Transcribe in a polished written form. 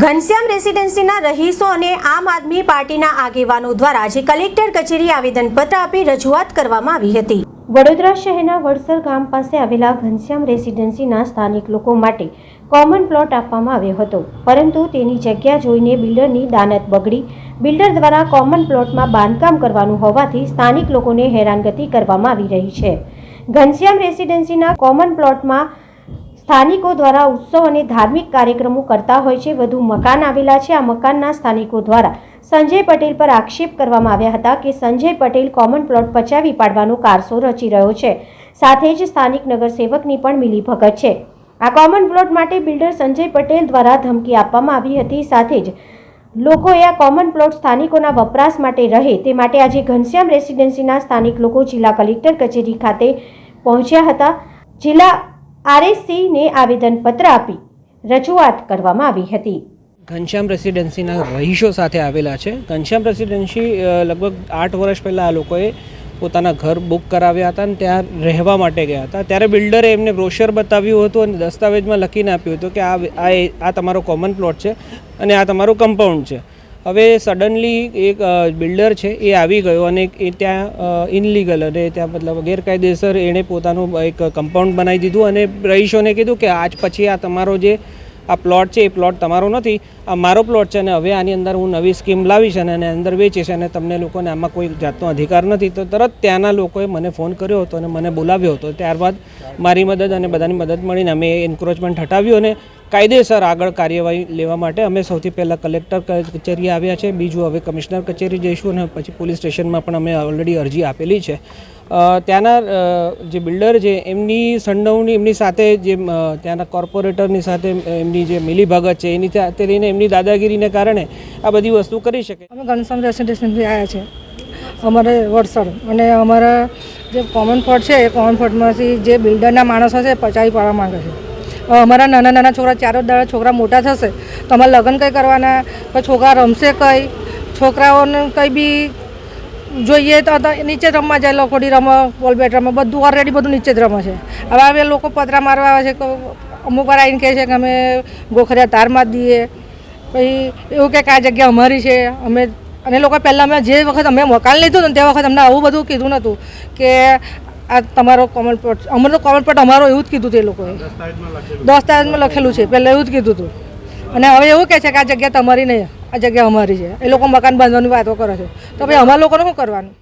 ઘનશ્યામ રેસિડેન્સીના રહીશો અને આમ આદમી પાર્ટીના આગેવાનો દ્વારા આજે કલેક્ટર કચેરી આવેદનપત્ર આપી રજૂઆત કરવામાં આવી હતી। વડોદરા શહેરના વડસર ગામ પાસે આવેલા ઘનશ્યામ રેસિડેન્સીના સ્થાનિક લોકો માટે કોમન પ્લોટ આપવામાં આવ્યો હતો, પરંતુ તેની જગ્યા જોઈને બિલ્ડરની દાનત બગડી બિલ્ડર દ્વારા કોમન પ્લોટમાં બાંધકામ કરવાનું હોવાથી સ્થાનિક લોકોને હેરાનગતિ કરવામાં આવી રહી છે। ઘનશ્યામ રેસિડેન્સીના કોમન પ્લોટમાં સ્થાનિકો દ્વારા ઉત્સવ અને ધાર્મિક કાર્યક્રમો કરતા હોય છે। વધુ મકાન આવેલા છે। આ મકાનના સ્થાનિકો દ્વારા સંજય પટેલ પર આક્ષેપ કરવામાં આવ્યા હતા કે સંજય પટેલ કોમન પ્લોટ પચાવી પાડવાનો કારસો રચી રહ્યો છે, સાથે જ સ્થાનિક નગરસેવકની પણ મિલીભગત છે। આ કોમન પ્લોટ માટે બિલ્ડર સંજય પટેલ દ્વારા ધમકી આપવામાં આવી હતી, સાથે જ લોકોએ આ કોમન પ્લોટ સ્થાનિકોના વપરાશ માટે રહે તે માટે આજે ઘનશ્યામ રેસિડેન્સીના સ્થાનિક લોકો જિલ્લા કલેક્ટર કચેરી ખાતે પહોંચ્યા હતા। જિલ્લા RSC ને આવેદનપત્ર આપી રજૂઆત કરવામાં આવી હતી। ઘનશ્યામ રેસિડેન્સીના રહીશો સાથે આવેલા છે। ઘનશ્યામ રેસિડેન્સી લગભગ 8 વર્ષ પહેલાં આ લોકોએ પોતાના ઘર બુક કરાવ્યા હતા અને ત્યાં રહેવા માટે ગયા હતા। ત્યારે બિલ્ડરે એમને બ્રોશર બતાવ્યું હતું અને દસ્તાવેજમાં લખીને આપ્યું હતું કે આ તમારો કોમન પ્લોટ છે અને આ તમારું કમ્પાઉન્ડ છે। હવે સડનલી એક બિલ્ડર છે એ આવી ગયો અને એ ત્યાં ઇનલીગલ અને ત્યાં મતલબ ગેરકાયદેસર એણે પોતાનું એક કમ્પાઉન્ડ બનાવી દીધું અને રહીશોને કીધું કે આજ પછી આ તમારો જે આ પ્લોટ છે એ પ્લોટ તમારો નથી, આ મારો પ્લોટ છે અને હવે આની અંદર હું નવી સ્કીમ લાવીશ અને એને અંદર વેચીશ અને તમને લોકોને આમાં કોઈ જાતનો અધિકાર નથી। તો તરત ત્યાંના લોકોએ મને ફોન કર્યો હતો અને મને બોલાવ્યો હતો। ત્યારબાદ મારી મદદ અને બધાની મદદ મળીને અમે એન્ક્રોચમેન્ટ હટાવ્યું અને કાયદેસર આગળ કાર્યવાહી લેવા માટે અમે સૌથી પહેલાં કલેક્ટર કચેરી આવ્યા છે, બીજું હવે કમિશનર કચેરી જઈશું અને પછી પોલીસ સ્ટેશનમાં પણ અમે ઓલરેડી અરજી આપેલી છે। ત્યાંના જે બિલ્ડર છે એમની સંડોવણી એમની સાથે જે ત્યાંના કોર્પોરેટરની સાથે એમની જે મિલીભગત છે એની સાથે લઈને એમની દાદાગીરીને કારણે આ બધી વસ્તુ કરી શકે। અમે ઘનશ્યામ રેસિડેન્સથી આવ્યા છે અમારે વડસર, અને અમારા જે કોમન પ્લોટ છે એ કોમન પ્લોટમાંથી જે બિલ્ડરના માણસો છે પચાવી પાડવા માંગે છે। અમારા નાના નાના છોકરા 4 દાડા છોકરા મોટા થશે તો અમારે લગ્ન કંઈ કરવાના, કોઈ છોકરા રમશે કંઈ, છોકરાઓને કંઈ બી જોઈએ તો નીચે જ રમવા જાય, લખોડી રમે, બોલ બેટ રમે, બધું ઓલરેડી બધું નીચે જ રમે છે। હવે આ લોકો પતરા મારવા આવે છે, અમુક વાર આવીને કહે છે કે અમે ગોખરિયા તારમાં જ દઈએ, પછી એવું કે આ જગ્યા અમારી છે અમે, અને લોકો પહેલાં અમે જે વખત અમે મકાન લીધું ને તે વખત અમને આવું બધું કીધું નહોતું કે આ તમારો કોમન પ્લોટ, અમારો કોમન પ્લોટ અમારો એવું જ કીધું હતું એ લોકોએ, દસ્તાવેજમાં લખેલું છે પહેલાં એવું જ કીધું હતું। અને હવે એવું કહે છે કે આ જગ્યા તમારી નહીં, આ જગ્યા અમારી છે। એ લોકો મકાન બાંધવાની વાતો કરે છે, તો ભાઈ અમારા લોકોને શું કરવાનું?